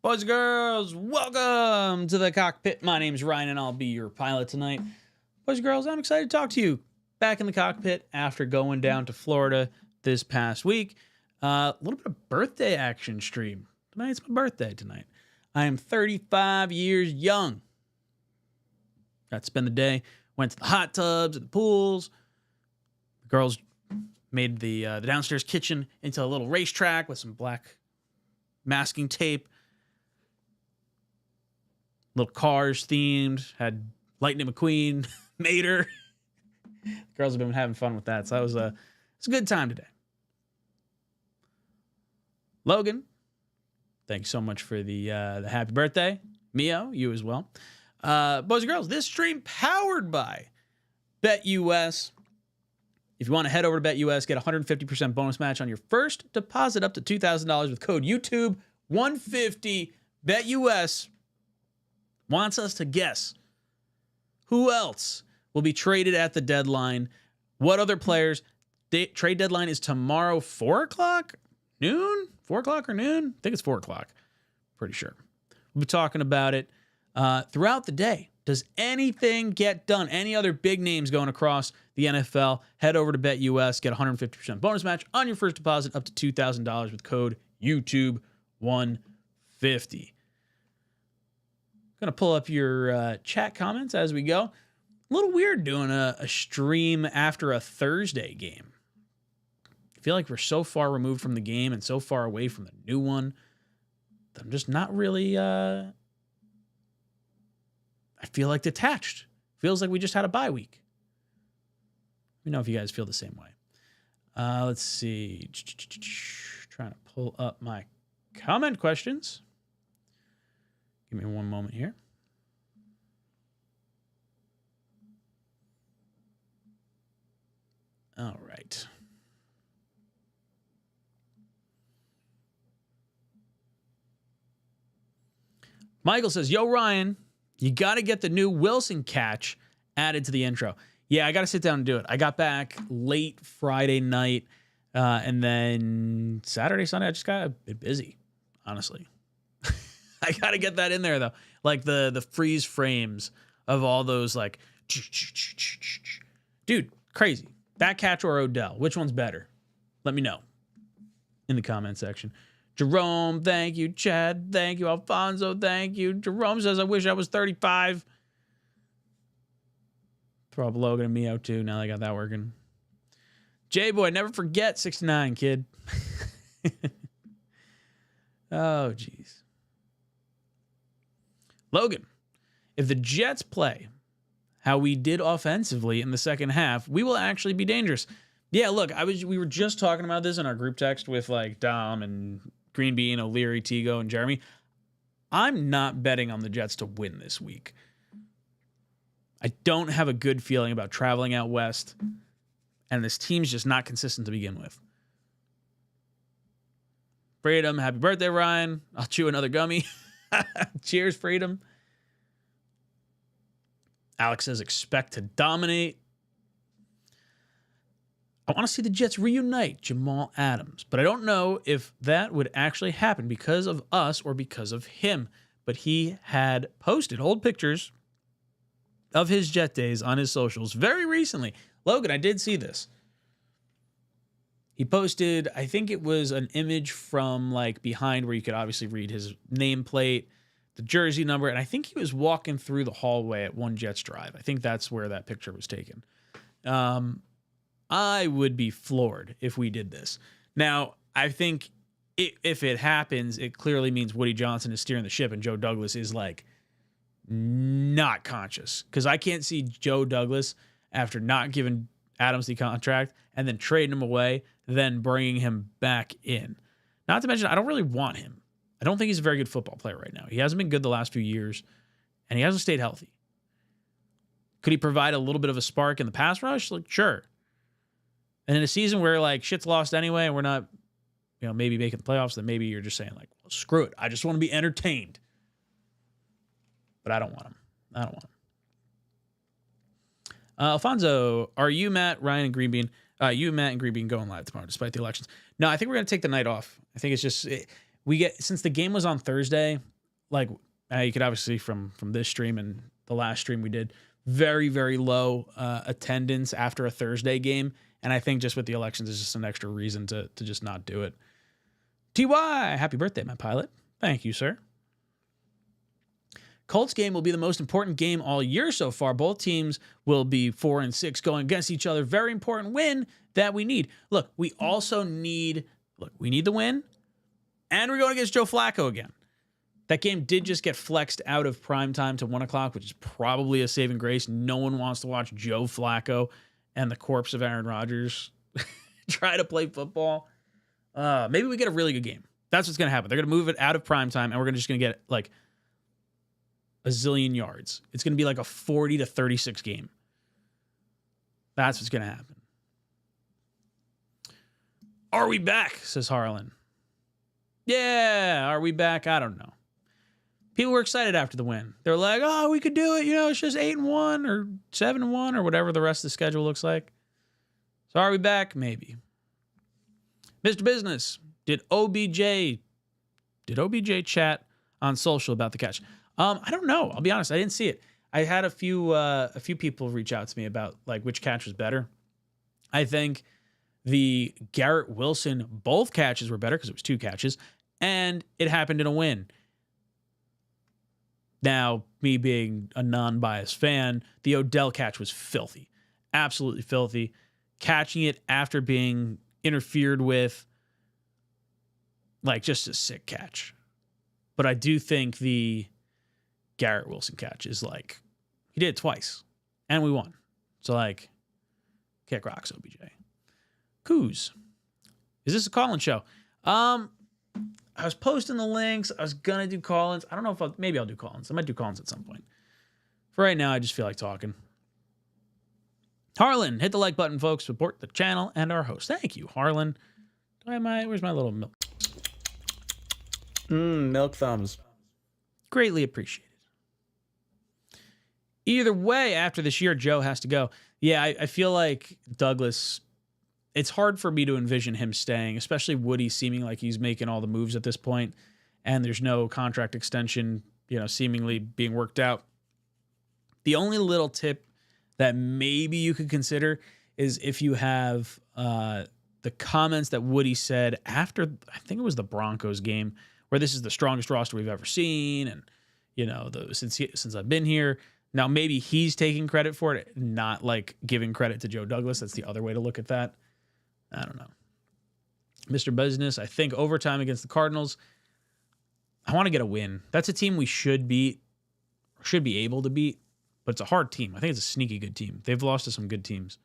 Boys and girls, welcome to the cockpit. My name's Ryan, and I'll be your pilot tonight. Boys and girls, I'm excited to talk to you. Back in the cockpit after going down to Florida this past week. A little bit of birthday action stream. Tonight's my birthday tonight. I am 35 years young. Got to spend the day. Went to the hot tubs and the pools. The girls made the downstairs kitchen into a little racetrack with some black masking tape. Little cars themed. Had Lightning McQueen. Mater. The girls have been having fun with that. So that was it's a good time today. Logan, thank you so much for the happy birthday. Mio, you as well. Boys and girls, this stream powered by BetUS. If you want to head over to BetUS, get a 150% bonus match on your first deposit up to $2,000 with code YouTube150. BetUS wants us to guess who else will be traded at the deadline. What other players? Trade deadline is tomorrow, 4 o'clock? Noon? 4 o'clock or noon? I think it's 4 o'clock. Pretty sure. We'll be talking about it throughout the day. Does anything get done? Any other big names going across the NFL? Head over to BetUS. Get a 150% bonus match on your first deposit up to $2,000 with code YouTube150. Going to pull up your chat comments as we go. A little weird doing a stream after a Thursday game. I feel like we're so far removed from the game and so far away from the new one that I'm just not really, I feel like detached. Feels like we just had a bye week. Let me know if you guys feel the same way. Let's see. Trying to pull up my comment questions. Give me one moment here. All right. Michael says, yo, Ryan, you got to get the new Wilson catch added to the intro. Yeah, I got to sit down and do it. I got back late Friday night, and then Saturday, Sunday, I just got a bit busy, honestly. I got to get that in there, though. Like the freeze frames of all those, like, dude, crazy. That catch or Odell? Which one's better? Let me know in the comment section. Jerome, thank you. Chad, thank you. Alfonso, thank you. Jerome says, I wish I was 35. Throw up Logan and me out, too. Now I got that working. J-Boy, never forget 69, kid. Oh, jeez. Logan, if the Jets play how we did offensively in the second half, we will actually be dangerous. Yeah, look, we were just talking about this in our group text with like Dom and Green Bean, O'Leary, Tigo, and Jeremy. I'm not betting on the Jets to win this week. I don't have a good feeling about traveling out west, and this team's just not consistent to begin with. Freedom, happy birthday, Ryan. I'll chew another gummy. Cheers, Freedom. Alex says, expect to dominate. I want to see the Jets reunite Jamal Adams, but I don't know if that would actually happen because of us or because of him. But he had posted old pictures of his Jet days on his socials very recently. Logan, I did see this. He posted, I think it was an image from like behind where you could obviously read his nameplate, the jersey number, and I think he was walking through the hallway at One Jets Drive. I think that's where that picture was taken. I would be floored if we did this. Now, I think if it happens, it clearly means Woody Johnson is steering the ship and Joe Douglas is like not conscious. Because I can't see Joe Douglas, after not giving Adams the contract and then trading him away, then bringing him back in. Not to mention, I don't really want him. I don't think he's a very good football player right now. He hasn't been good the last few years, and he hasn't stayed healthy. Could he provide a little bit of a spark in the pass rush? Like, sure. And in a season where, like, shit's lost anyway and we're not, maybe making the playoffs, then maybe you're just saying, like, well, screw it. I just want to be entertained. But I don't want him. Alfonso, are you, Matt, Ryan, and Green Bean? You, Matt, and Green Bean going live tomorrow despite the elections? No, I think we're going to take the night off. I think it's just... since the game was on Thursday, like you could obviously from this stream and the last stream we did, very, very low attendance after a Thursday game. And I think just with the elections is just an extra reason to just not do it. TY, happy birthday, my pilot. Thank you, sir. Colts game will be the most important game all year so far. Both teams will be 4-6 going against each other. Very important win that we need. Look, we also need, we need the win, and we're going against Joe Flacco again. That game did just get flexed out of prime time to 1 o'clock, which is probably a saving grace. No one wants to watch Joe Flacco and the corpse of Aaron Rodgers try to play football. Maybe we get a really good game. That's what's going to happen. They're going to move it out of prime time, and we're just going to get like a zillion yards. It's going to be like a 40-36 game. That's what's going to happen. Are we back? Says Harlan. Yeah, are we back? I don't know. People were excited after the win. They're like, oh, we could do it. You know, it's just 8-1 or 7-1 or whatever the rest of the schedule looks like. So are we back? Maybe. Mr. Business, did OBJ chat on social about the catch? I don't know. I'll be honest. I didn't see it. I had a few people reach out to me about like which catch was better. I think the Garrett Wilson, both catches were better because it was 2 catches, and it happened in a win. Now, me being a non-biased fan, the Odell catch was filthy. Absolutely filthy. Catching it after being interfered with, like, just a sick catch. But I do think the Garrett Wilson catch is like, he did it twice, and we won. So, like, kick rocks, OBJ. Coos. Is this a call-in show? I was posting the links. I was going to do call-ins. I don't know if maybe I'll do call-ins. I might do call-ins at some point. For right now, I just feel like talking. Harlan, hit the like button, folks. Support the channel and our host. Thank you, Harlan. Where's my little milk? Milk thumbs. Greatly appreciated. Either way, after this year, Joe has to go. Yeah, I feel like Douglas, it's hard for me to envision him staying, especially Woody seeming like he's making all the moves at this point, and there's no contract extension, seemingly being worked out. The only little tip that maybe you could consider is if you have the comments that Woody said after, I think it was the Broncos game, where this is the strongest roster we've ever seen, and since I've been here. Now maybe he's taking credit for it, not like giving credit to Joe Douglas. That's the other way to look at that. I don't know. Mr. Business, I think overtime against the Cardinals, I want to get a win. That's a team we should beat, should be able to beat, but it's a hard team. I think it's a sneaky good team. They've lost to some good teams.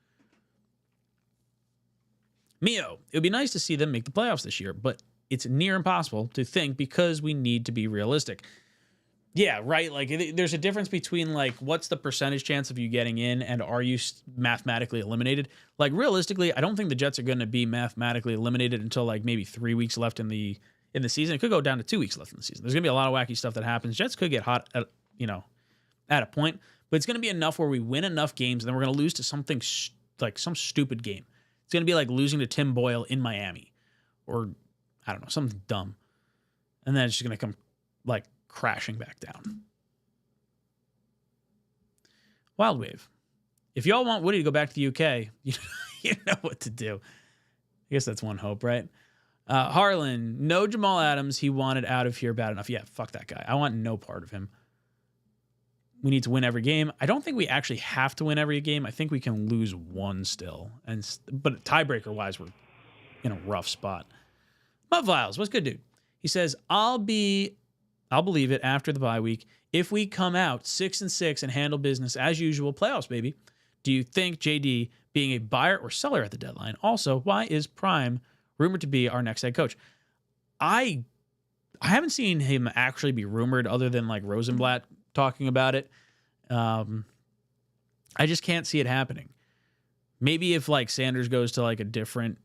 Mio, it would be nice to see them make the playoffs this year, but it's near impossible to think because we need to be realistic. Yeah, right. Like, there's a difference between, like, what's the percentage chance of you getting in and are you mathematically eliminated? Like, realistically, I don't think the Jets are going to be mathematically eliminated until, like, maybe 3 weeks left in the season. It could go down to 2 weeks left in the season. There's going to be a lot of wacky stuff that happens. Jets could get hot at a point, but it's going to be enough where we win enough games and then we're going to lose to something like some stupid game. It's going to be like losing to Tim Boyle in Miami or, I don't know, something dumb. And then it's just going to come, like, crashing back down. Wild Wave. If y'all want Woody to go back to the UK, you know what to do. I guess that's one hope, right? Harlan, no Jamal Adams. He wanted out of here bad enough. Yeah, fuck that guy. I want no part of him. We need to win every game. I don't think we actually have to win every game. I think we can lose one still. But tiebreaker-wise, we're in a rough spot. Mutt Viles, what's good, dude? He says, I'll believe it after the bye week. If we come out 6-6 and handle business as usual, playoffs, baby. Do you think JD being a buyer or seller at the deadline? Also, why is Prime rumored to be our next head coach? I haven't seen him actually be rumored other than like Rosenblatt talking about it. I just can't see it happening. Maybe if like Sanders goes to like a different,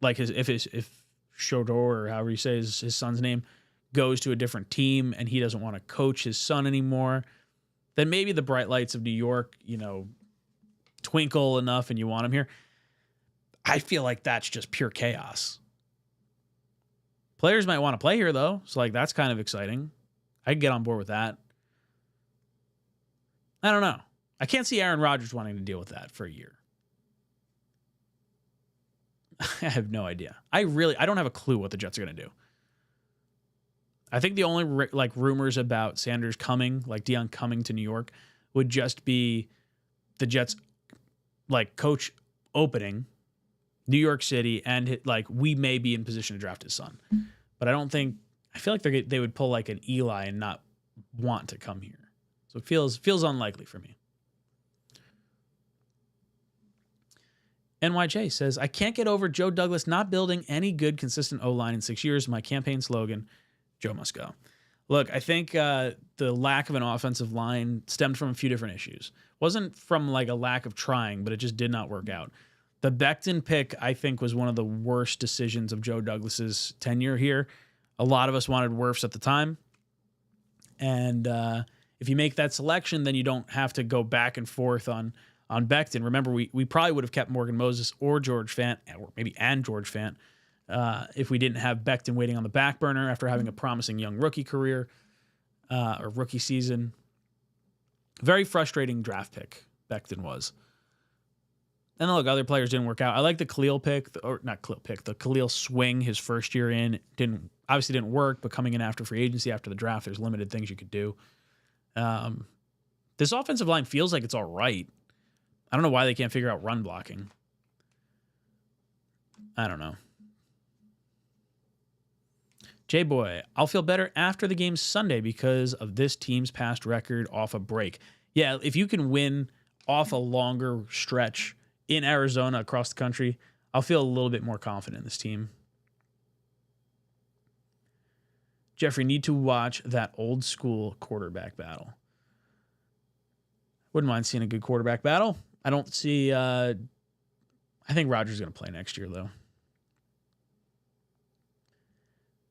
like if Shodor or however you say his son's name goes to a different team and he doesn't want to coach his son anymore, then maybe the bright lights of New York, twinkle enough and you want him here. I feel like that's just pure chaos. Players might want to play here though. So like, that's kind of exciting. I could get on board with that. I don't know. I can't see Aaron Rodgers wanting to deal with that for a year. I have no idea. I don't have a clue what the Jets are going to do. I think the only rumors about Sanders coming, like Deion coming to New York, would just be the Jets coach opening New York City, and we may be in position to draft his son. But I feel like they would pull like an Eli and not want to come here. So it feels unlikely for me. NYJ says, I can't get over Joe Douglas not building any good, consistent O-line in 6 years. My campaign slogan, Joe must go. Look, I think the lack of an offensive line stemmed from a few different issues. Wasn't from a lack of trying, but it just did not work out. The Becton pick, I think, was one of the worst decisions of Joe Douglas's tenure here. A lot of us wanted Wirfs at the time. And if you make that selection, then you don't have to go back and forth on Becton. Remember, we probably would have kept Morgan Moses or George Fant, or maybe George Fant, if we didn't have Becton waiting on the back burner after having a promising young rookie career or rookie season. Very frustrating draft pick, Becton was. And then, look, other players didn't work out. I like the Khalil pick, the Khalil swing his first year in. Obviously didn't work, but coming in after free agency, after the draft, there's limited things you could do. This offensive line feels like it's all right. I don't know why they can't figure out run blocking. I don't know. J-Boy, I'll feel better after the game Sunday because of this team's past record off a break. Yeah, if you can win off a longer stretch in Arizona across the country, I'll feel a little bit more confident in this team. Jeffrey, need to watch that old school quarterback battle. Wouldn't mind seeing a good quarterback battle. I don't see... I think Rodgers is going to play next year, though.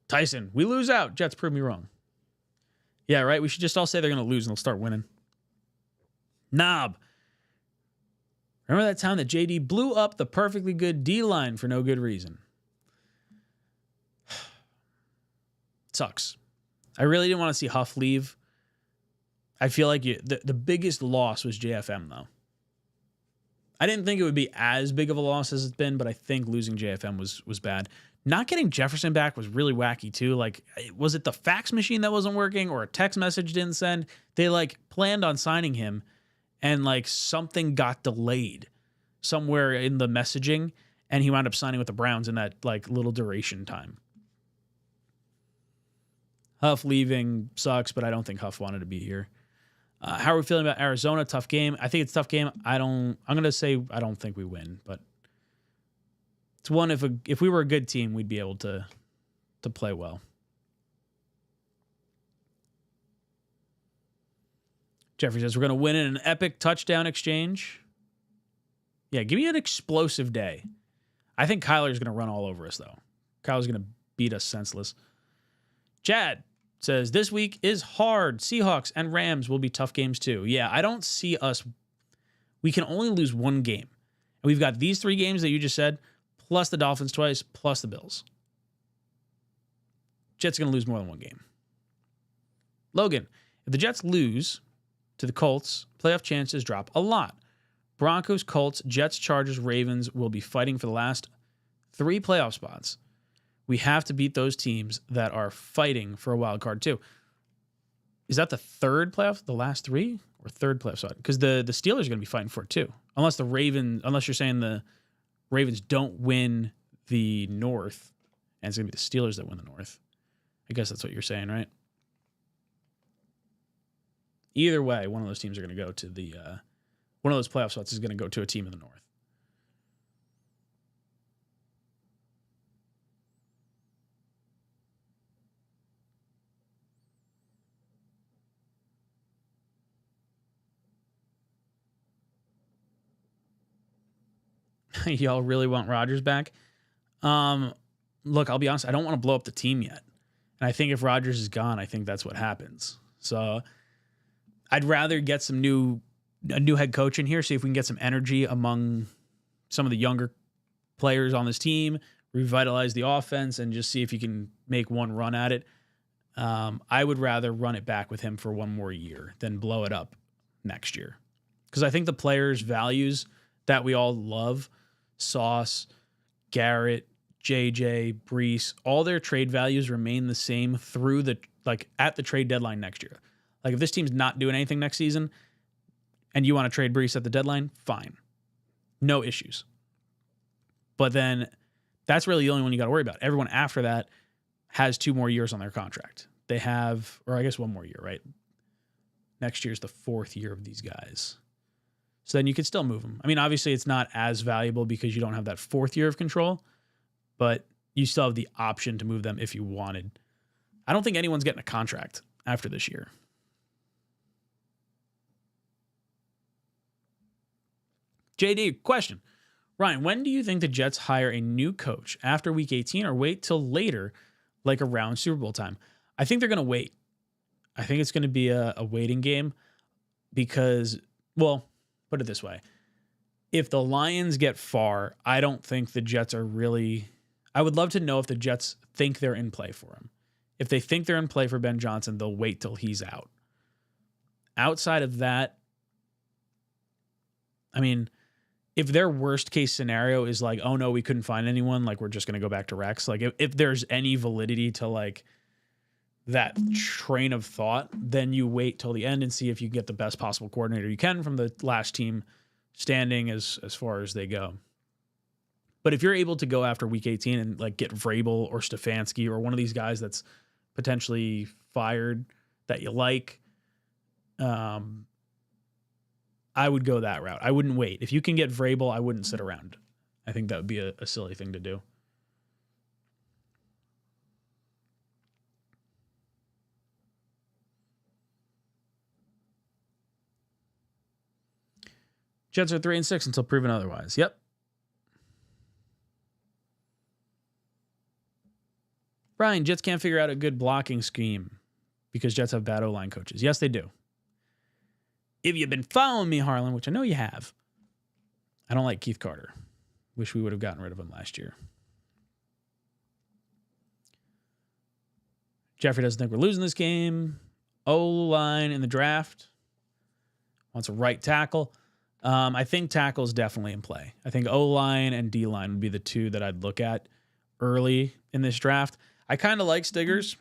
Tyson, we lose out. Jets prove me wrong. Yeah, right? We should just all say they're going to lose and they'll start winning. Knob. Remember that time that JD blew up the perfectly good D-line for no good reason? Sucks. I really didn't want to see Huff leave. I feel like the biggest loss was JFM, though. I didn't think it would be as big of a loss as it's been, but I think losing JFM was bad. Not getting Jefferson back was really wacky, too. Was it the fax machine that wasn't working or a text message didn't send? They, planned on signing him, and, something got delayed somewhere in the messaging, and he wound up signing with the Browns in that, little duration time. Huff leaving sucks, but I don't think Huff wanted to be here. How are we feeling about Arizona? Tough game. I think it's a tough game. I'm going to say I don't think we win, but it's one if we were a good team, we'd be able to play well. Jeffrey says we're going to win in an epic touchdown exchange. Yeah, give me an explosive day. I think Kyler's going to run all over us, though. Kyler's going to beat us senseless. Chad says, this week is hard. Seahawks and Rams will be tough games too. Yeah, I don't see us. We can only lose one game. And we've got these 3 games that you just said, plus the Dolphins twice, plus the Bills. Jets are going to lose more than one game. Logan, if the Jets lose to the Colts, playoff chances drop a lot. Broncos, Colts, Jets, Chargers, Ravens will be fighting for the last 3 playoff spots. We have to beat those teams that are fighting for a wild card too. Is that the third playoff, the last 3, or third playoff spot? Because the Steelers are going to be fighting for it too. Unless you're saying the Ravens don't win the North, and it's going to be the Steelers that win the North. I guess that's what you're saying, right? Either way, one of those teams are going to go to the one of those playoff spots is going to go to a team in the North. Y'all really want Rodgers back? Look, I'll be honest. I don't want to blow up the team yet. And I think if Rodgers is gone, I think that's what happens. So I'd rather get a new head coach in here, see if we can get some energy among some of the younger players on this team, revitalize the offense, and just see if you can make one run at it. I would rather run it back with him for one more year than blow it up next year. Because I think the players' values that we all love, Sauce, Garrett, JJ, Brees, all their trade values remain the same through at the trade deadline next year. Like if this team's not doing anything next season and you want to trade Brees at the deadline, fine. No issues. But then that's really the only one you got to worry about. Everyone after that has 2 more years on their contract. They have, or I guess 1 more year, right? Next year's the 4th year of these guys. So then you could still move them. I mean, obviously it's not as valuable because you don't have that 4th year of control, but you still have the option to move them if you wanted. I don't think anyone's getting a contract after this year. JD, question. Ryan, when do you think the Jets hire a new coach? After week 18 or wait till later, like around Super Bowl time? I think they're going to wait. I think it's going to be a waiting game because, well, put it this way. If the Lions get far, I don't think the Jets are really... I would love to know if the Jets think they're in play for him. If they think they're in play for Ben Johnson, they'll wait till he's out. Outside of that, I mean, if their worst case scenario is like, oh no, we couldn't find anyone, like we're just going to go back to Rex. Like if there's any validity to like that train of thought, then you wait till the end and see if you get the best possible coordinator you can from the last team standing as far as they go. But if you're able to go after week 18 and like get Vrabel or Stefanski or one of these guys that's potentially fired that you like, I would go that route. I wouldn't wait. If you can get Vrabel, I wouldn't sit around. I think that would be a silly thing to do. Jets are 3-6 until proven otherwise. Yep. Brian, Jets can't figure out a good blocking scheme because Jets have bad O-line coaches. Yes, they do. If you've been following me, Harlan, which I know you have, I don't like Keith Carter. Wish we would have gotten rid of him last year. Jeffrey doesn't think we're losing this game. O-line in the draft. Wants a right tackle. I think tackle is definitely in play. I think O-line and D-line would be the two that I'd look at early in this draft. I kind of like Stiggers.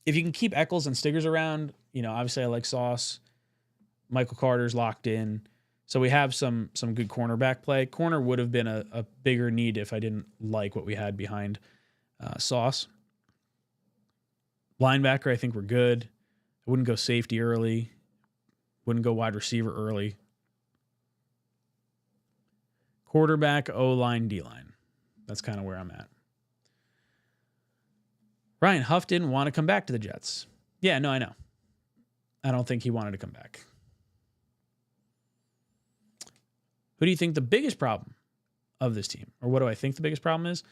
If you can keep Eccles and Stiggers around, obviously I like Sauce. Michael Carter's locked in. So we have some good cornerback play. Corner would have been a bigger need if I didn't like what we had behind Sauce. Linebacker, I think we're good. I wouldn't go safety early. Wouldn't go wide receiver early. Quarterback, O-line, D-line. That's kind of where I'm at. Ryan, Huff didn't want to come back to the Jets. Yeah, no, I know. I don't think he wanted to come back. Who do you think the biggest problem of this team, or what do I think the biggest problem is?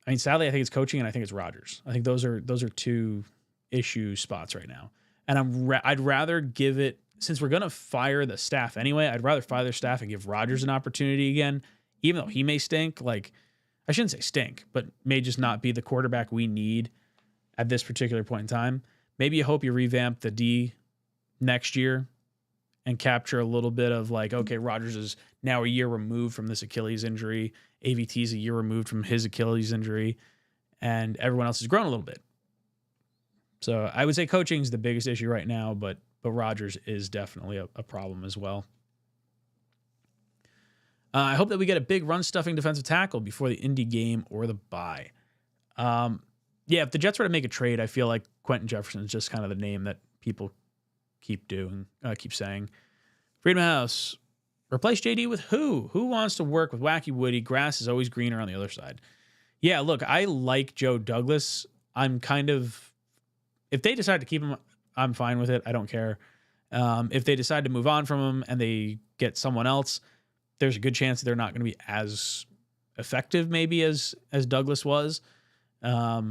I mean, sadly, I think it's coaching, and I think it's Rodgers. I think those are two issue spots right now. And I'd rather give it, since we're going to fire the staff anyway, I'd rather fire their staff and give Rodgers an opportunity again, even though he may stink. Like, I shouldn't say stink, but may just not be the quarterback we need at this particular point in time. Maybe you hope you revamp the D next year and capture a little bit of like, okay, Rodgers is now a year removed from this Achilles injury. AVT is a year removed from his Achilles injury, and everyone else has grown a little bit. So I would say coaching is the biggest issue right now, but Rodgers is definitely a problem as well. I hope that we get a big run-stuffing defensive tackle before the Indy game or the bye. Yeah, if the Jets were to make a trade, I feel like Quentin Jefferson is just kind of the name that people keep saying. Freedom House, replace JD with who? Who wants to work with Wacky Woody? Grass is always greener on the other side. Yeah, look, I like Joe Douglas. If they decide to keep him, I'm fine with it. I don't care. If they decide to move on from him and they get someone else, there's a good chance that they're not going to be as effective maybe as Douglas was. But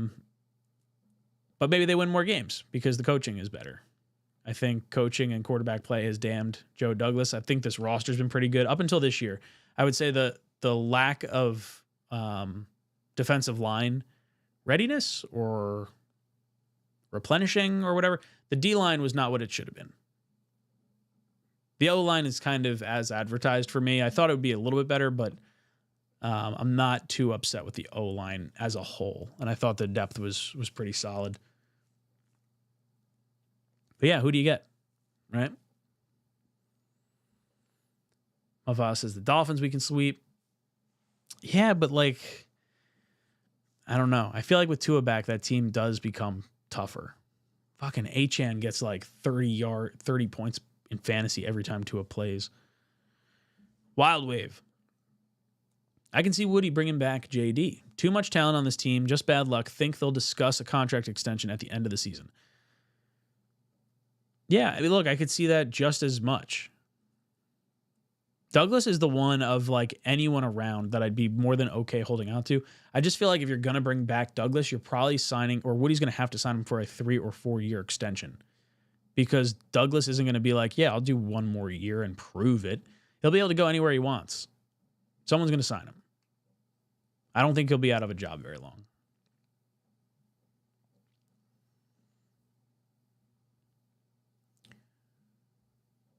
maybe they win more games because the coaching is better. I think coaching and quarterback play has damned Joe Douglas. I think this roster's been pretty good up until this year. I would say the lack of defensive line readiness or replenishing or whatever. The D-line was not what it should have been. The O-line is kind of as advertised for me. I thought it would be a little bit better, but I'm not too upset with the O-line as a whole. And I thought the depth was pretty solid. But yeah, who do you get? Right? Mafah says the Dolphins we can sweep. Yeah, but like, I don't know. I feel like with Tua back, that team does become tougher. Fucking Achane gets like 30 points in fantasy every time Tua plays. Wild Wave. I can see Woody bringing back JD. Too much talent on this team, just bad luck. Think they'll discuss a contract extension at the end of the season. Yeah, I mean, look, I could see that just as much. Douglas is the one of like anyone around that I'd be more than okay holding out to. I just feel like if you're going to bring back Douglas, you're probably signing, or Woody's going to have to sign him for a 3 or 4 year extension, because Douglas isn't going to be like, yeah, I'll do 1 more year and prove it. He'll be able to go anywhere he wants. Someone's going to sign him. I don't think he'll be out of a job very long.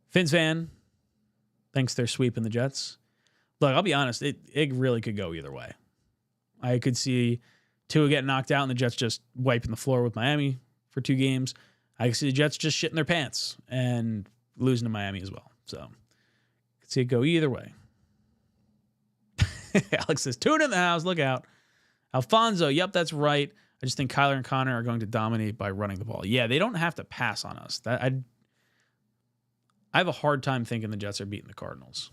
Fins fan thinks they're sweeping the Jets. Look, I'll be honest, it really could go either way. I could see Tua getting knocked out and the Jets just wiping the floor with Miami for 2 games. I could see the Jets just shitting their pants and losing to Miami as well. So I could see it go either way. Alex says, tune in the house, look out. Alfonso, yep, that's right. I just think Kyler and Connor are going to dominate by running the ball. Yeah, they don't have to pass on us. I have a hard time thinking the Jets are beating the Cardinals.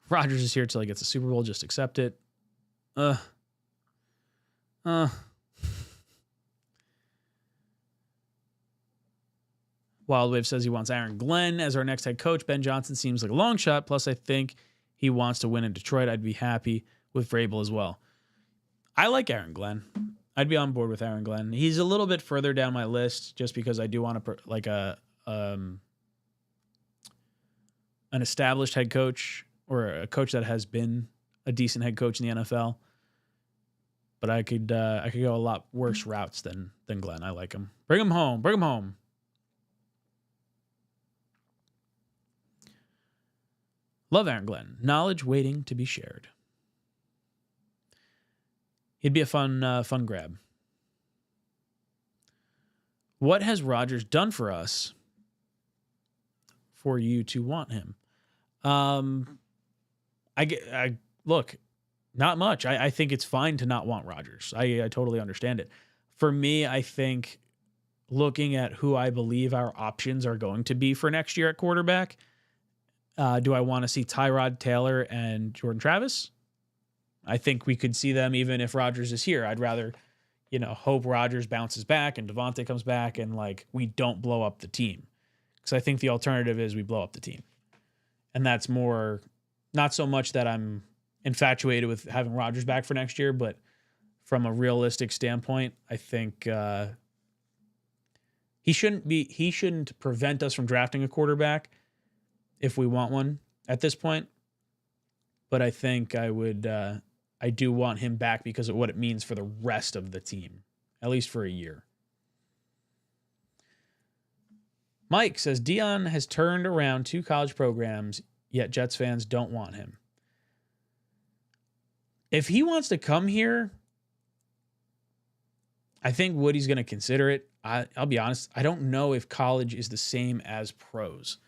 Rodgers is here till he gets a Super Bowl. Just accept it. Wild Wave says he wants Aaron Glenn as our next head coach. Ben Johnson seems like a long shot. Plus, I think he wants to win in Detroit. I'd be happy with Vrabel as well. I like Aaron Glenn. I'd be on board with Aaron Glenn. He's a little bit further down my list just because I do want to an established head coach or a coach that has been a decent head coach in the NFL. But I could go a lot worse routes than Glenn. I like him. Bring him home. Bring him home. Love Aaron Glenn. Knowledge waiting to be shared. He'd be a fun grab. What has Rodgers done for us for you to want him? Look, not much. I think it's fine to not want Rodgers. I totally understand it. For me, I think looking at who I believe our options are going to be for next year at quarterback, do I want to see Tyrod Taylor and Jordan Travis? I think we could see them even if Rodgers is here. I'd rather, hope Rodgers bounces back and Devontae comes back and we don't blow up the team. Because I think the alternative is we blow up the team. And that's more, not so much that I'm infatuated with having Rodgers back for next year, but from a realistic standpoint, I think he shouldn't prevent us from drafting a quarterback if we want one at this point. But I think I do want him back because of what it means for the rest of the team, at least for a year. Mike says, Dion has turned around 2 college programs, yet Jets fans don't want him. If he wants to come here, I think Woody's going to consider it. I'll be honest, I don't know if college is the same as pros.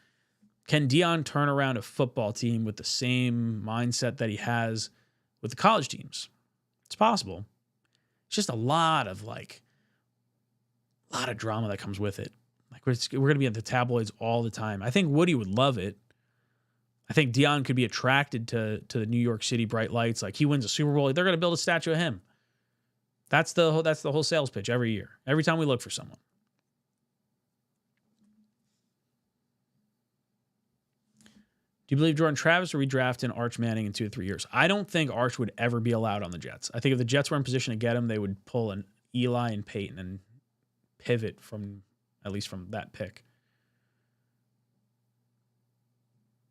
Can Dion turn around a football team with the same mindset that he has with the college teams? It's possible. It's just a lot of drama that comes with it. We're going to be at the tabloids all the time. I think Woody would love it. I think Dion could be attracted to the New York City bright lights. He wins a Super Bowl, they're going to build a statue of him. That's the whole sales pitch every year. Every time we look for someone. Do you believe Jordan Travis will redraft in Arch Manning in 2 to 3 years? I don't think Arch would ever be allowed on the Jets. I think if the Jets were in position to get him, they would pull an Eli and Peyton and pivot at least from that pick.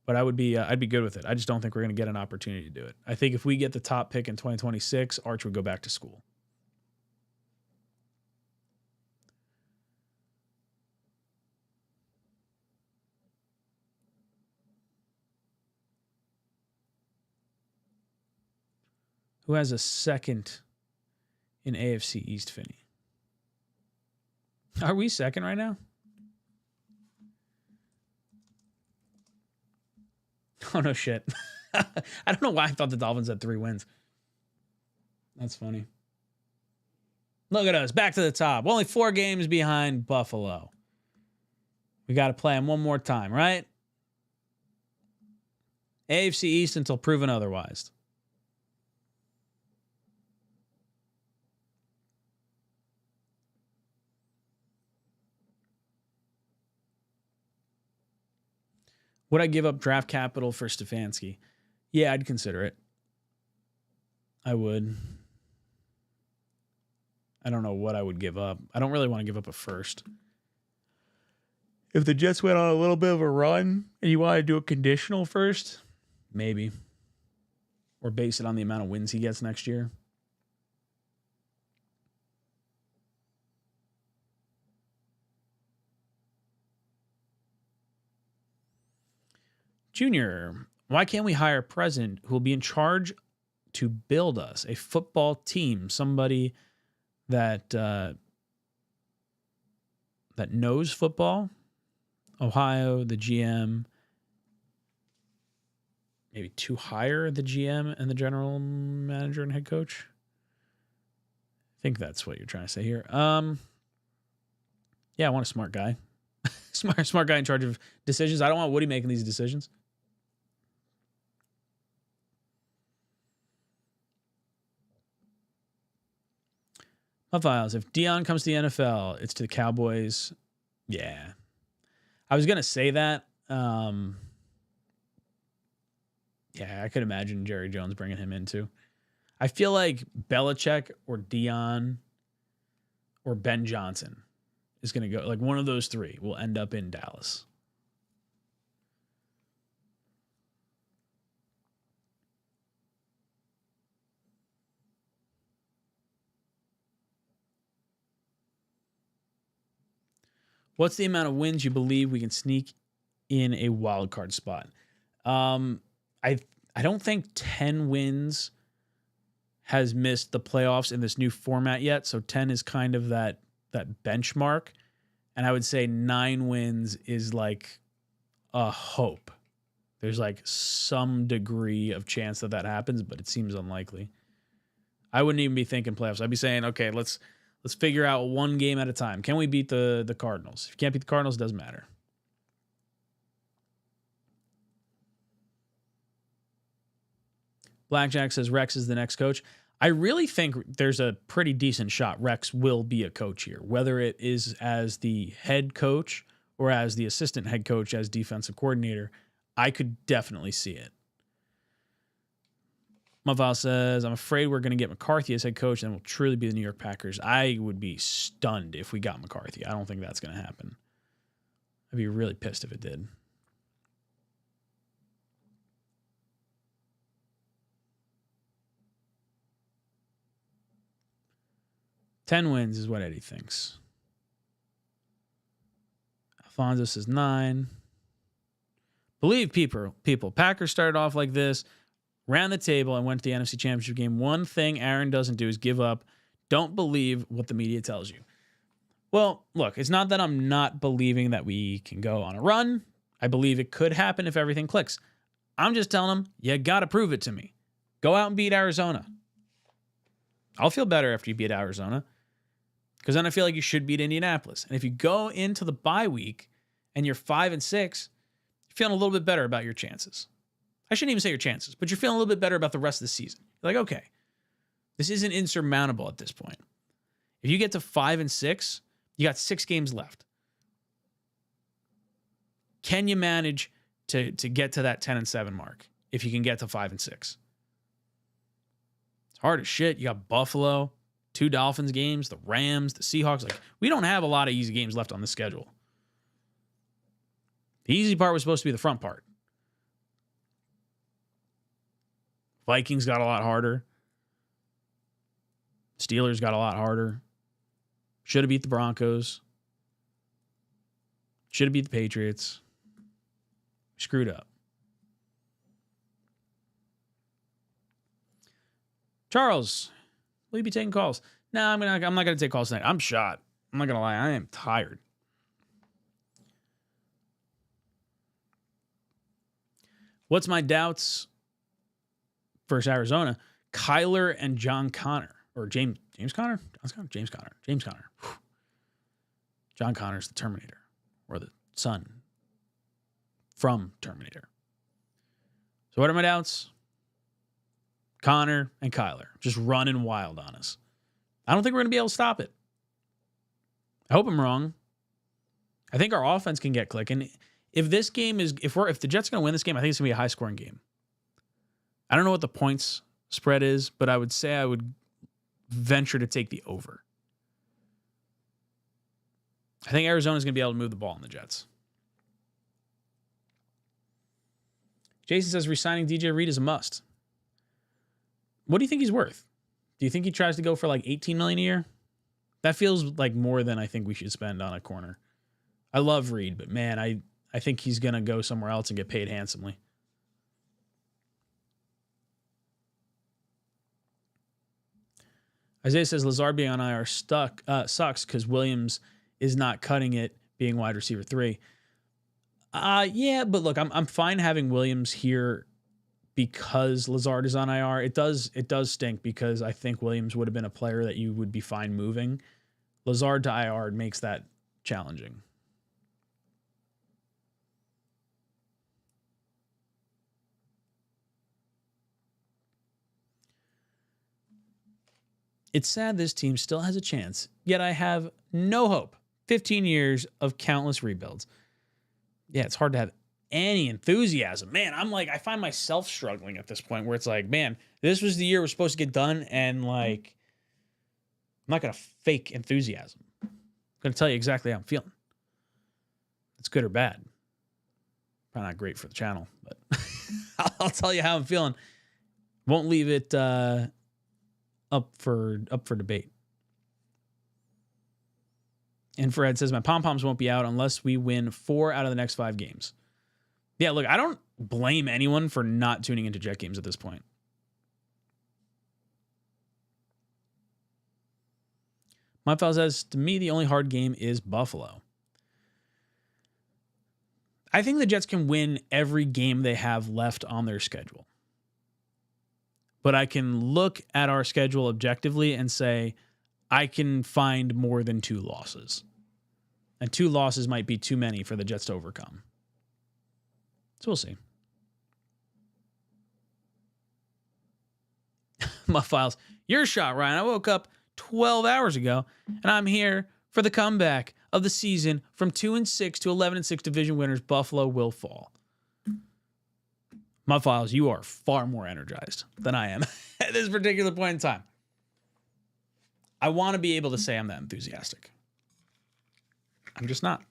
But I'd be good with it. I just don't think we're going to get an opportunity to do it. I think if we get the top pick in 2026, Arch would go back to school. Who has a second in AFC East, Finney? Are we second right now? Oh, no shit. I don't know why I thought the Dolphins had 3 wins. That's funny. Look at us, back to the top. Only 4 games behind Buffalo. We got to play them one more time, right? AFC East until proven otherwise. Would I give up draft capital for Stefanski? Yeah, I'd consider it. I would. I don't know what I would give up. I don't really want to give up a first. If the Jets went on a little bit of a run and you want to do a conditional first, maybe. Or base it on the amount of wins he gets next year. Junior, why can't we hire a president who will be in charge to build us a football team? Somebody that that knows football. Ohio, the GM, maybe to hire the GM and the general manager and head coach. I think that's what you're trying to say here. Yeah, I want a smart guy. smart guy in charge of decisions. I don't want Woody making these decisions. My files. If Dion comes to the NFL, it's to the Cowboys. Yeah. I was going to say that. Yeah, I could imagine Jerry Jones bringing him in too. I feel like Belichick or Dion or Ben Johnson is going to go. Like one of those 3 will end up in Dallas. What's the amount of wins you believe we can sneak in a wild card spot? I don't think 10 wins has missed the playoffs in this new format yet. So 10 is kind of that benchmark. And I would say 9 wins is like a hope. There's like some degree of chance that happens, but it seems unlikely. I wouldn't even be thinking playoffs. I'd be saying, okay, let's figure out one game at a time. Can we beat the Cardinals? If you can't beat the Cardinals, it doesn't matter. Blackjack says Rex is the next coach. I really think there's a pretty decent shot Rex will be a coach here, whether it is as the head coach or as the assistant head coach as defensive coordinator. I could definitely see it. Maval says, I'm afraid we're going to get McCarthy as head coach and we'll truly be the New York Packers. I would be stunned if we got McCarthy. I don't think that's going to happen. I'd be really pissed if it did. Ten wins is what Eddie thinks. Alfonso says 9. Believe people. Packers started off like this, ran the table, and went to the NFC Championship game. One thing Aaron doesn't do is give up. Don't believe what the media tells you. Well, look, it's not that I'm not believing that we can go on a run. I believe it could happen if everything clicks. I'm just telling them, you got to prove it to me. Go out and beat Arizona. I'll feel better after you beat Arizona, because then I feel like you should beat Indianapolis. And if you go into the bye week and you're 5-6, you're feeling a little bit better about your chances. I shouldn't even say your chances, but you're feeling a little bit better about the rest of the season. You're like, okay, this isn't insurmountable at this point. If you get to 5-6, you got 6 games left. Can you manage to get to that 10-7 mark if you can get to 5-6? It's hard as shit. You got Buffalo, 2 Dolphins games, the Rams, the Seahawks. Like, we don't have a lot of easy games left on the schedule. The easy part was supposed to be the front part. Vikings got a lot harder. Steelers got a lot harder. Should have beat the Broncos. Should have beat the Patriots. Screwed up. Charles, will you be taking calls? No, I'm not going to take calls tonight. I'm shot. I'm not going to lie. I am tired. What's my doubts versus Arizona? Kyler and John Connor. Or James Conner? James Conner. Whew. John Connor's the Terminator. Or the son from Terminator. So what are my doubts? Connor and Kyler just running wild on us. I don't think we're going to be able to stop it. I hope I'm wrong. I think our offense can get clicking. If this game is, if the Jets are going to win this game, I think it's going to be a high-scoring game. I don't know what the points spread is, but I would say I would venture to take the over. I think Arizona's going to be able to move the ball on the Jets. Jason says re-signing DJ Reed is a must. What do you think he's worth? Do you think he tries to go for like $18 million a year? That feels like more than I think we should spend on a corner. I love Reed, but man, I think he's going to go somewhere else and get paid handsomely. Isaiah says Lazard being on IR sucks because Williams is not cutting it being wide receiver 3. Yeah, but look, I'm fine having Williams here because Lazard is on IR. It does stink because I think Williams would have been a player that you would be fine moving. Lazard to IR makes that challenging. It's sad this team still has a chance, yet I have no hope. 15 years of countless rebuilds. Yeah, it's hard to have any enthusiasm. Man, I find myself struggling at this point where it's like, man, this was the year we're supposed to get done, and like, I'm not going to fake enthusiasm. I'm going to tell you exactly how I'm feeling. It's good or bad. Probably not great for the channel, but I'll tell you how I'm feeling. Won't leave it up for debate. Infrared says my pom-poms won't be out unless we win 4 out of the next 5 games. Yeah, look, I don't blame anyone for not tuning into Jet games at this point. My file says, to me, the only hard game is Buffalo. I think the Jets can win every game they have left on their schedule. But I can look at our schedule objectively and say, I can find more than 2 losses. And 2 losses might be too many for the Jets to overcome. So we'll see. My files. Your shot, Ryan. I woke up 12 hours ago, and I'm here for the comeback of the season from 2-6 to 11-6 division winners. Buffalo will fall. My files, you are far more energized than I am at this particular point in time. I want to be able to say I'm that enthusiastic. I'm just not.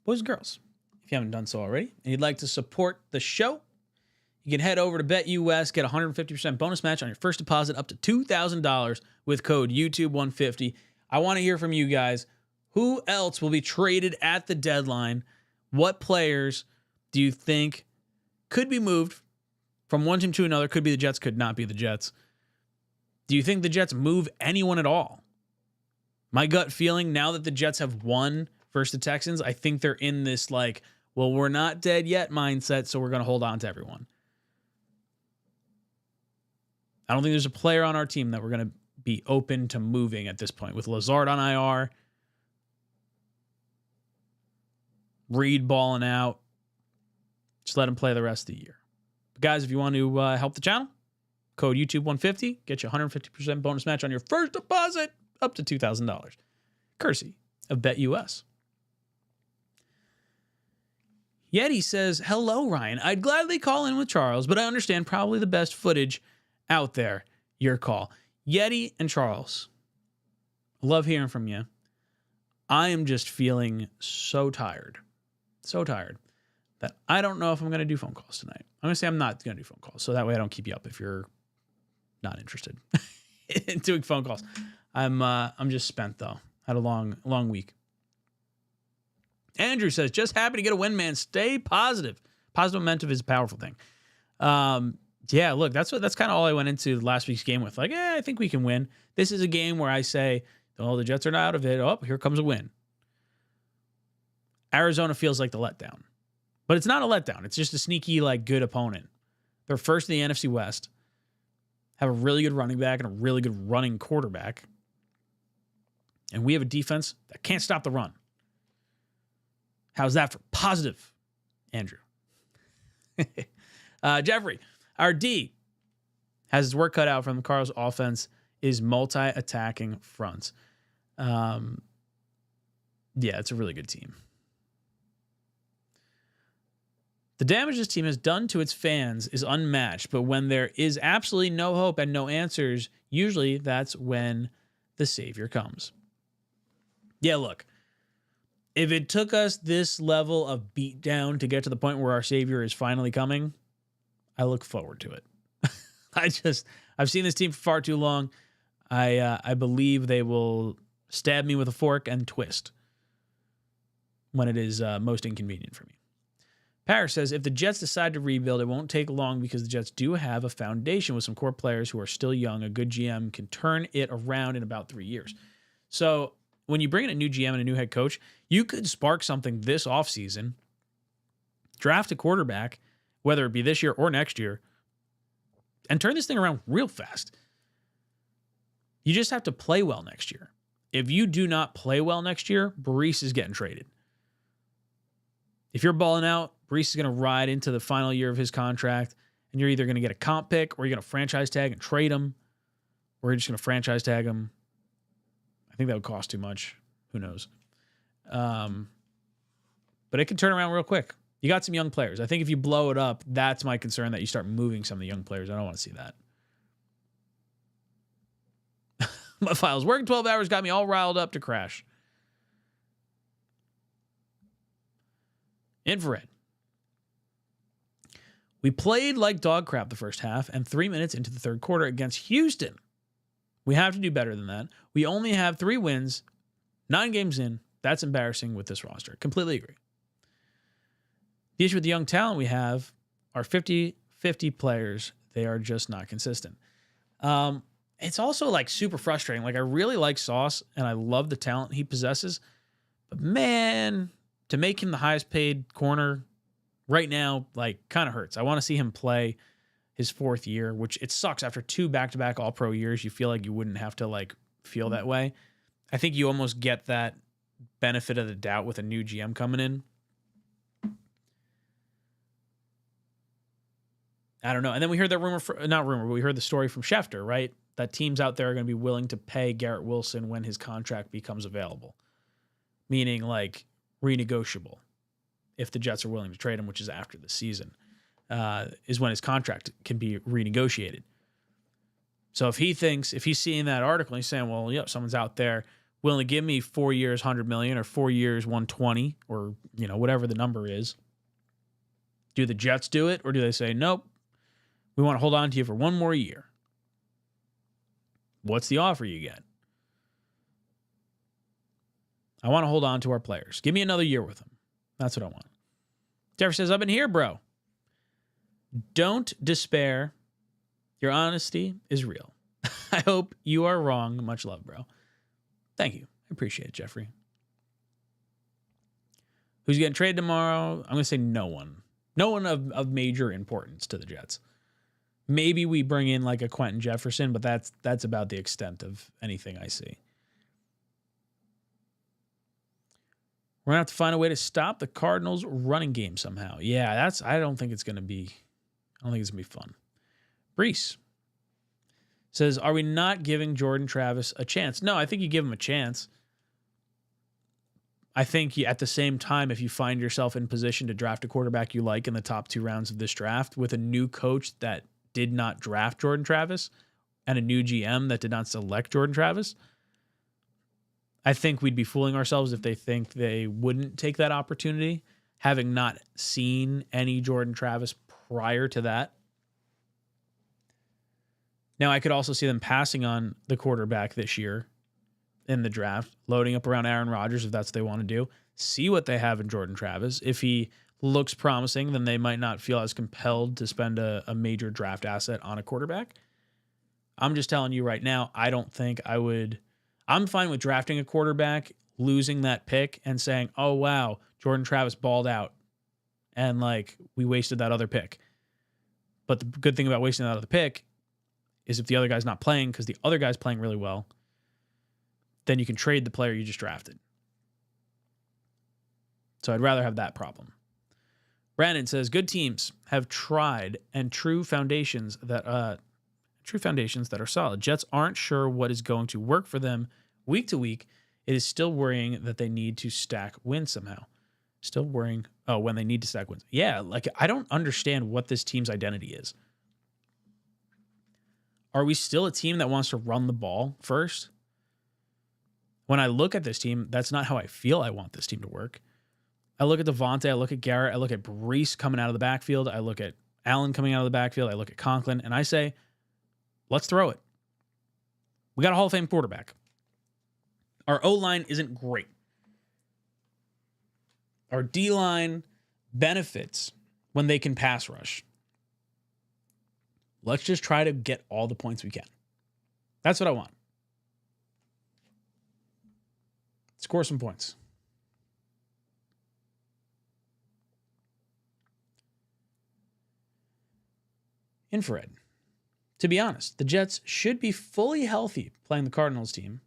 Boys and girls, if you haven't done so already and you'd like to support the show, you can head over to BetUS, get a 150% bonus match on your first deposit up to $2,000 with code YouTube150. I want to hear from you guys. Who else will be traded at the deadline? What players do you think could be moved from one team to another? Could be the Jets, could not be the Jets. Do you think the Jets move anyone at all? My gut feeling, now that the Jets have won versus the Texans, I think they're in this like, well, we're not dead yet mindset, so we're going to hold on to everyone. I don't think there's a player on our team that we're going to be open to moving at this point. With Lazard on IR, Reed balling out, just let him play the rest of the year. But guys, if you want to help the channel, code YouTube150, get you a 150% bonus match on your first deposit up to $2,000. Courtesy of BetUS. Yeti says, hello, Ryan. I'd gladly call in with Charles, but I understand probably the best footage out there. Your call. Yeti and Charles, love hearing from you. I am just feeling so tired that I don't know if I'm going to do phone calls tonight. I'm going to say I'm not going to do phone calls, so that way I don't keep you up if you're not interested in doing phone calls. I'm just spent, though. Had a long week. Andrew says, just happy to get a win, man. Stay positive. Positive momentum is a powerful thing. Yeah, look, that's kind of all I went into last week's game with. Like, I think we can win. This is a game where I say, oh, the Jets are not out of it. Oh, here comes a win. Arizona feels like the letdown. But it's not a letdown. It's just a sneaky, like, good opponent. They're first in the NFC West. Have a really good running back and a really good running quarterback. And we have a defense that can't stop the run. How's that for positive, Andrew? Jeffrey, our D has his work cut out from the Cardinals' offense is multi-attacking fronts. Yeah, it's a really good team. The damage this team has done to its fans is unmatched, but when there is absolutely no hope and no answers, usually that's when the savior comes. Yeah, look, if it took us this level of beatdown to get to the point where our savior is finally coming, I look forward to it. I've seen this team for far too long. I believe they will stab me with a fork and twist when it is most inconvenient for me. Paris says, if the Jets decide to rebuild, it won't take long because the Jets do have a foundation with some core players who are still young. A good GM can turn it around in about 3 years. So when you bring in a new GM and a new head coach, you could spark something this offseason, draft a quarterback, whether it be this year or next year, and turn this thing around real fast. You just have to play well next year. If you do not play well next year, Brees is getting traded. If you're balling out, Brees is going to ride into the final year of his contract, and you're either going to get a comp pick or you're going to franchise tag and trade him, or you're just going to franchise tag him. I think that would cost too much. Who knows? But it can turn around real quick. You got some young players. I think if you blow it up, that's my concern, that you start moving some of the young players. I don't want to see that. My files working 12 hours got me all riled up to crash. Infrared. We played like dog crap the first half and 3 minutes into the third quarter against Houston. We have to do better than that. We only have 3 wins, 9 games in. That's embarrassing with this roster. Completely agree. The issue with the young talent we have are 50-50 players. They are just not consistent. It's also like super frustrating. Like, I really like Sauce and I love the talent he possesses. But man, to make him the highest paid corner right now, like, kind of hurts. I want to see him play his 4th year, which it sucks. After 2 back-to-back All-Pro years, you feel like you wouldn't have to, like, feel that way. I think you almost get that benefit of the doubt with a new GM coming in. I don't know. And then we heard that rumor, but we heard the story from Schefter, right? That teams out there are going to be willing to pay Garrett Wilson when his contract becomes available. Meaning, like, renegotiable. If the Jets are willing to trade him, which is after the season, is when his contract can be renegotiated. So if he's seeing that article and he's saying, well, yeah, someone's out there willing to give me 4 years, $100 million, or 4 years, $120, or, you know, whatever the number is. Do the Jets do it, or do they say, nope, we want to hold on to you for 1 more year? What's the offer you get? I want to hold on to our players. Give me another year with them. That's what I want. Jeffrey says, I've been here, bro. Don't despair. Your honesty is real. I hope you are wrong. Much love, bro. Thank you. I appreciate it, Jeffrey. Who's getting traded tomorrow? I'm going to say no one. No one of major importance to the Jets. Maybe we bring in like a Quentin Jefferson, but that's about the extent of anything I see. We're going to have to find a way to stop the Cardinals' running game somehow. Yeah, I don't think it's going to be fun. Brees says, are we not giving Jordan Travis a chance? No, I think you give him a chance. I think at the same time, if you find yourself in position to draft a quarterback you like in the top 2 rounds of this draft with a new coach that did not draft Jordan Travis and a new GM that did not select Jordan Travis, I think we'd be fooling ourselves if they think they wouldn't take that opportunity, having not seen any Jordan Travis prior to that. Now, I could also see them passing on the quarterback this year in the draft, loading up around Aaron Rodgers if that's what they want to do. See what they have in Jordan Travis. If he looks promising, then they might not feel as compelled to spend a major draft asset on a quarterback. I'm just telling you right now, I don't think I would. I'm fine with drafting a quarterback, losing that pick, and saying, oh, wow, Jordan Travis balled out, and like we wasted that other pick. But the good thing about wasting that other pick is if the other guy's not playing because the other guy's playing really well, then you can trade the player you just drafted. So I'd rather have that problem. Brandon says, good teams have tried and true foundations that are solid. Jets aren't sure what is going to work for them week to week. It is still worrying that they need to stack wins somehow. Still worrying. Oh, when they need to stack wins. Yeah, like I don't understand what this team's identity is. Are we still a team that wants to run the ball first? When I look at this team, that's not how I feel I want this team to work. I look at Devontae, I look at Garrett, I look at Breece coming out of the backfield, I look at Allen coming out of the backfield, I look at Conklin, and I say, let's throw it. We got a Hall of Fame quarterback. Our O-line isn't great. Our D-line benefits when they can pass rush. Let's just try to get all the points we can. That's what I want. Score some points. Infrared. To be honest, the Jets should be fully healthy playing the Cardinals team.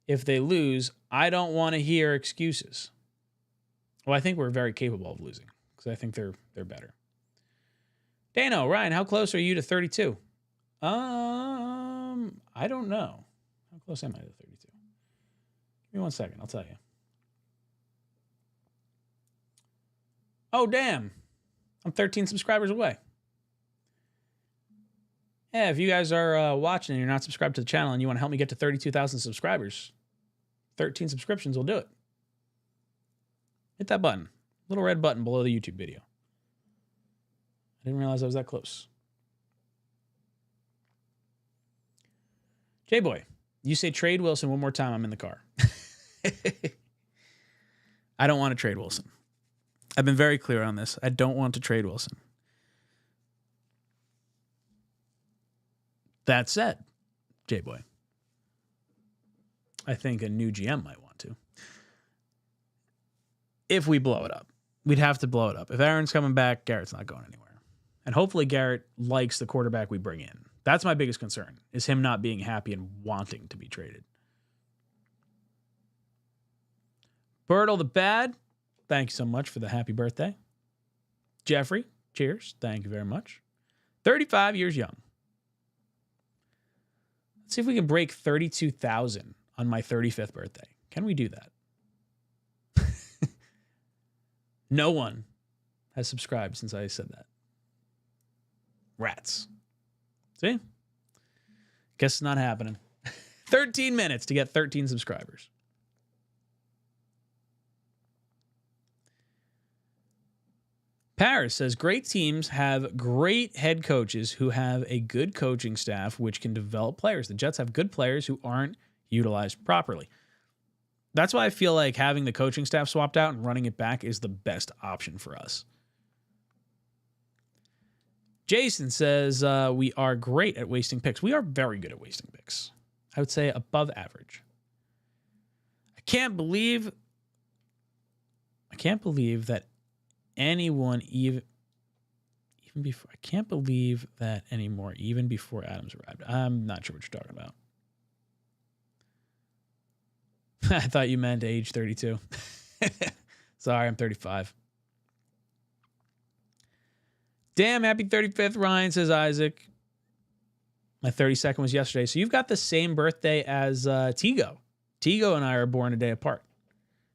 If they lose, I don't want to hear excuses. Well, I think we're very capable of losing because I think they're better. Dano, Ryan, how close are you to 32? I don't know. How close am I to 32? Give me 1 second. I'll tell you. Oh, damn. I'm 13 subscribers away. Yeah, if you guys are watching and you're not subscribed to the channel and you want to help me get to 32,000 subscribers, 13 subscriptions will do it. Hit that button. Little red button below the YouTube video. I didn't realize I was that close. J-Boy, you say trade Wilson one more time, I'm in the car. I don't want to trade Wilson. I've been very clear on this. I don't want to trade Wilson. That said, J-Boy, I think a new GM might want to. If we blow it up. We'd have to blow it up. If Aaron's coming back, Garrett's not going anywhere. And hopefully Garrett likes the quarterback we bring in. That's my biggest concern, is him not being happy and wanting to be traded. Bertle the Bad, thank you so much for the happy birthday. Jeffrey, cheers. Thank you very much. 35 years young. Let's see if we can break 32,000 on my 35th birthday. Can we do that? No one has subscribed since I said that. Rats. See? Guess it's not happening. 13 minutes to get 13 subscribers. Paris says, great teams have great head coaches who have a good coaching staff which can develop players. The Jets have good players who aren't utilized properly. That's why I feel like having the coaching staff swapped out and running it back is the best option for us. Jason says, we are great at wasting picks. We are very good at wasting picks. I would say above average. I can't believe that anyone even before, I can't believe that anymore, even before Adams arrived. I'm not sure what you're talking about. I thought you meant age 32. Sorry, I'm 35. Damn, happy 35th, Ryan, says Isaac. My 32nd was yesterday. So you've got the same birthday as Tigo. Tigo and I are born a day apart.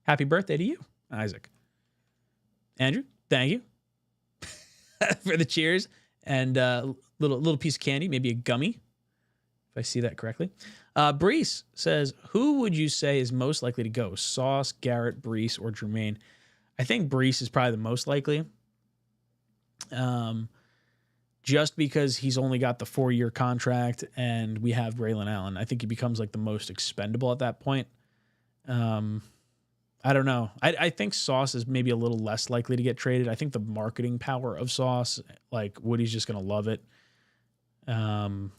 Happy birthday to you, Isaac. Andrew, thank you for the cheers and little piece of candy, maybe a gummy, if I see that correctly. Breece says, who would you say is most likely to go? Sauce, Garrett, Breece, or Jermaine? I think Breece is probably the most likely. just because he's only got the 4-year contract and we have Braylon Allen. I think he becomes like the most expendable at that point. I don't know. I think Sauce is maybe a little less likely to get traded. I think the marketing power of Sauce, like Woody's just going to love it. Jermaine,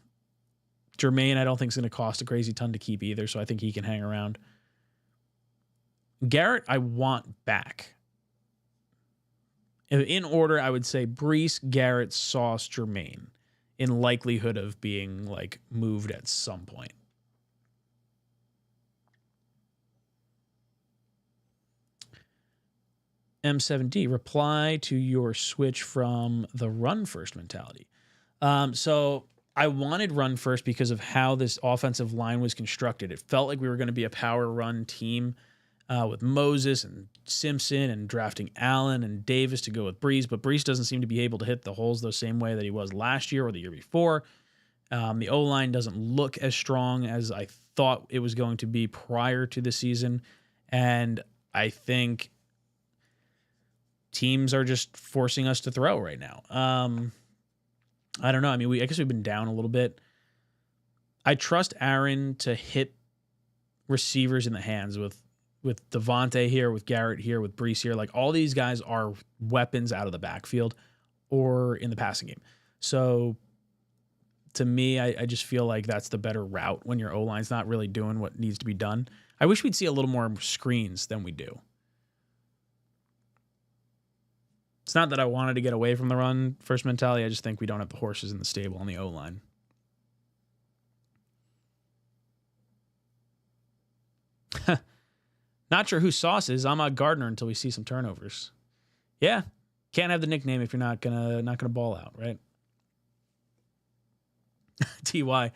I don't think is going to cost a crazy ton to keep either, so I think he can hang around. Garrett, I want back. In order, I would say Brees, Garrett, Sauce, Jermaine, in likelihood of being like moved at some point. M7D, reply to your switch from the run first mentality. So I wanted run first because of how this offensive line was constructed. It felt like we were going to be a power run team with Moses and Simpson and drafting Allen and Davis to go with Brees, but Brees doesn't seem to be able to hit the holes the same way that he was last year or the year before. The O-line doesn't look as strong as I thought it was going to be prior to the season, and I think teams are just forcing us to throw right now. I don't know. I mean, I guess we've been down a little bit. I trust Aaron to hit receivers in the hands with Devontae here, with Garrett here, with Brees here. Like, all these guys are weapons out of the backfield or in the passing game. So to me, I just feel like that's the better route when your O-line's not really doing what needs to be done. I wish we'd see a little more screens than we do. It's not that I wanted to get away from the run first mentality. I just think we don't have the horses in the stable on the O-line. Not sure who Sauce is. I'm a Gardner until we see some turnovers. Yeah, can't have the nickname if you're not gonna ball out, right? TY,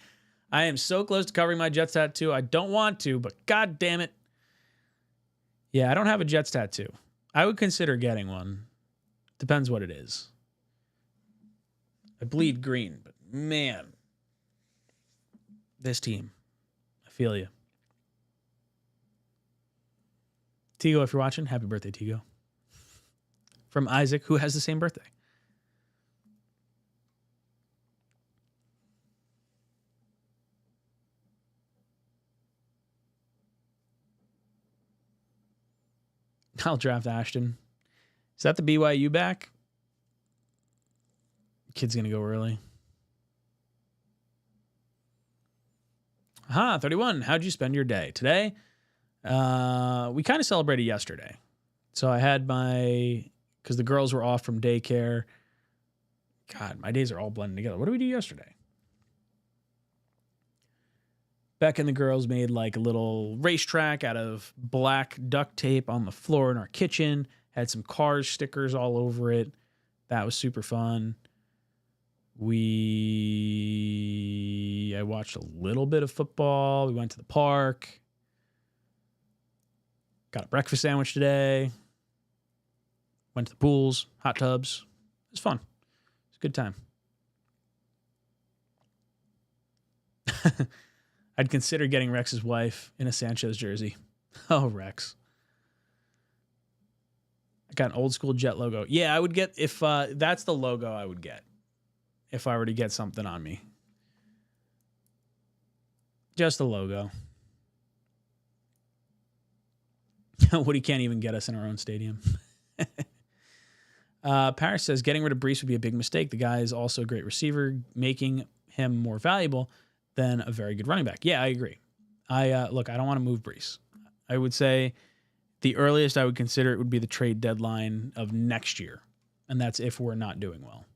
I am so close to covering my Jets tattoo. I don't want to, but god damn it. Yeah, I don't have a Jets tattoo. I would consider getting one. Depends what it is. I bleed green, but man, this team, I feel you. Tigo, if you're watching, happy birthday, Tigo. From Isaac, who has the same birthday. I'll draft Ashton. Is that the BYU back? Kid's going to go early. 31. How'd you spend your day? Today, we kind of celebrated yesterday. So I had because the girls were off from daycare. God, my days are all blending together. What did we do yesterday? Beck and the girls made like a little racetrack out of black duct tape on the floor in our kitchen. Had some Cars stickers all over it. That was super fun. I watched a little bit of football. We went to the park. Got a breakfast sandwich today. Went to the pools, hot tubs. It was fun. It was a good time. I'd consider getting Rex's wife in a Sanchez jersey. Oh, Rex. I got an old school Jet logo. Yeah, I would get, if that's the logo I would get if I were to get something on me. Just the logo. Woody can't even get us in our own stadium. Paris says getting rid of Brees would be a big mistake. The guy is also a great receiver, making him more valuable than a very good running back. Yeah, I agree. Look, I don't want to move Brees. I would say the earliest I would consider it would be the trade deadline of next year, and that's if we're not doing well.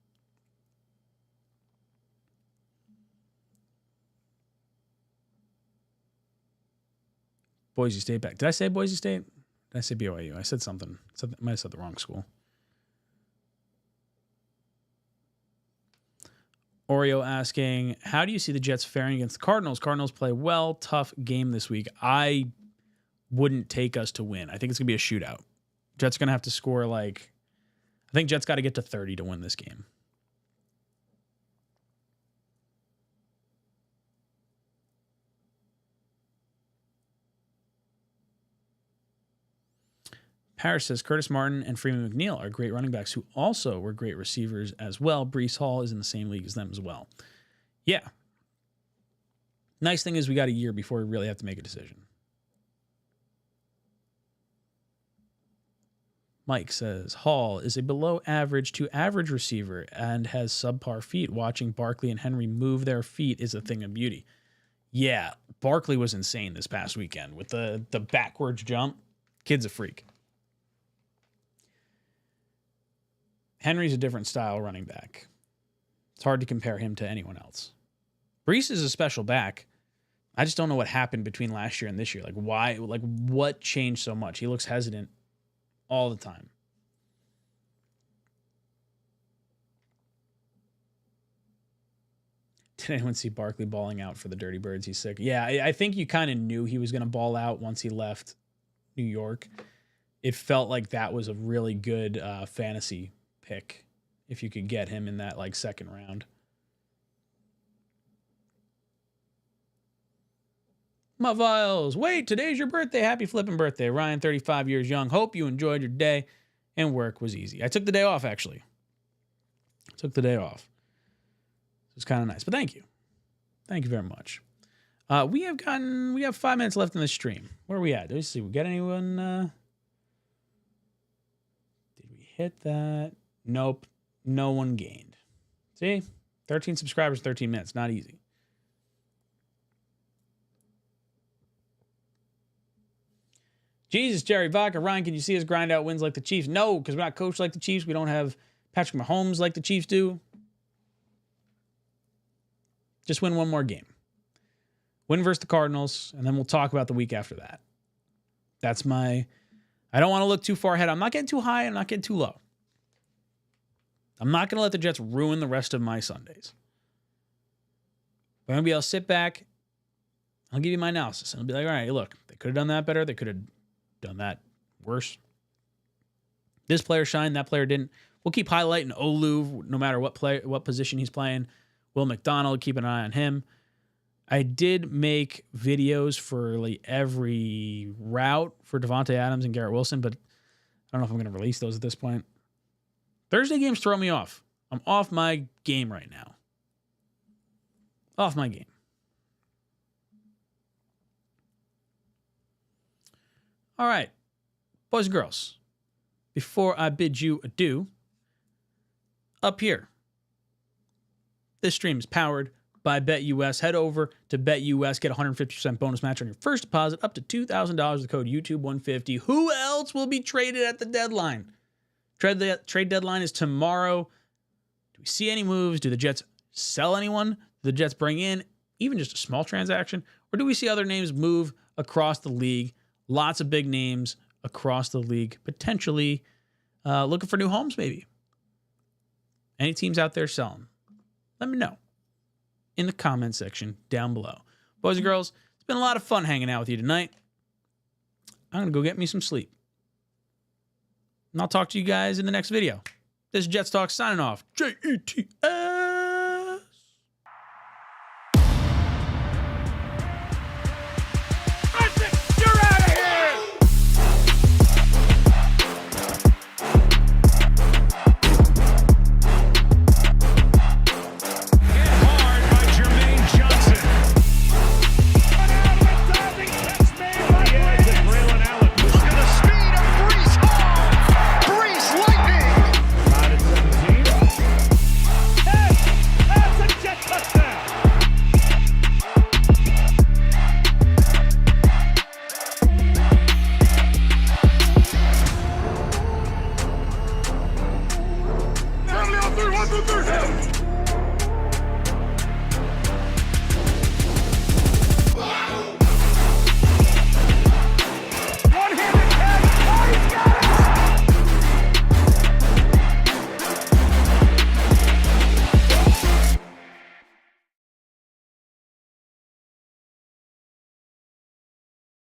Boise State back. Did I say Boise State? Did I say BYU? I said something. I might have said the wrong school. Oreo asking, how do you see the Jets faring against the Cardinals? Cardinals play well, tough game this week. I wouldn't take us to win. I think it's going to be a shootout. Jets are going to have to score I think Jets got to get to 30 to win this game. Harris says Curtis Martin and Freeman McNeil are great running backs who also were great receivers as well. Breece Hall is in the same league as them as well. Yeah. Nice thing is we got a year before we really have to make a decision. Mike says, Hall is a below average to average receiver and has subpar feet. Watching Barkley and Henry move their feet is a thing of beauty. Yeah, Barkley was insane this past weekend with the backwards jump. Kid's a freak. Henry's a different style running back. It's hard to compare him to anyone else. Breece is a special back. I just don't know what happened between last year and this year. Like, why? Like, what changed so much? He looks hesitant all the time. Did anyone see Barkley balling out for the Dirty Birds? He's sick. Yeah, I think you kind of knew he was going to ball out once he left New York. It felt like that was a really good fantasy pick if you could get him in that like second round. My Viles, wait, today's your birthday. Happy flipping birthday. Ryan, 35 years young. Hope you enjoyed your day and work was easy. I took the day off, actually. Took the day off. It was kind of nice, but thank you. Thank you very much. We have 5 minutes left in the stream. Where are we at? Let's see. We got anyone? Did we hit that? Nope. No one gained. See? 13 subscribers, 13 minutes. Not easy. Jesus, Jerry Vodka. Ryan, can you see us grind out wins like the Chiefs? No, because we're not coached like the Chiefs. We don't have Patrick Mahomes like the Chiefs do. Just win one more game. Win versus the Cardinals, and then we'll talk about the week after that. That's my... I don't want to look too far ahead. I'm not getting too high. I'm not getting too low. I'm not going to let the Jets ruin the rest of my Sundays. I'm going to be able to sit back. I'll give you my analysis. And I'll be like, all right, look, they could have done that better. They could have done that worse. This player shined. That player didn't. We'll keep highlighting Olu no matter what position he's playing. Will McDonald, keep an eye on him. I did make videos for like every route for Devontae Adams and Garrett Wilson, but I don't know if I'm going to release those at this point. Thursday games throw me off. I'm off my game right now. Off my game. All right, boys and girls, before I bid you adieu, up here, this stream is powered by BetUS. Head over to BetUS, get a 150% bonus match on your first deposit up to $2,000 with the code YouTube150. Who else will be traded at the deadline? Trade deadline is tomorrow. Do we see any moves? Do the Jets sell anyone? Do the Jets bring in even just a small transaction? Or do we see other names move across the league? Lots of big names across the league, potentially looking for new homes maybe. Any teams out there selling? Let me know in the comment section down below. Boys and girls, it's been a lot of fun hanging out with you tonight. I'm going to go get me some sleep. And I'll talk to you guys in the next video. This is Jets Talk signing off. J-E-T-S.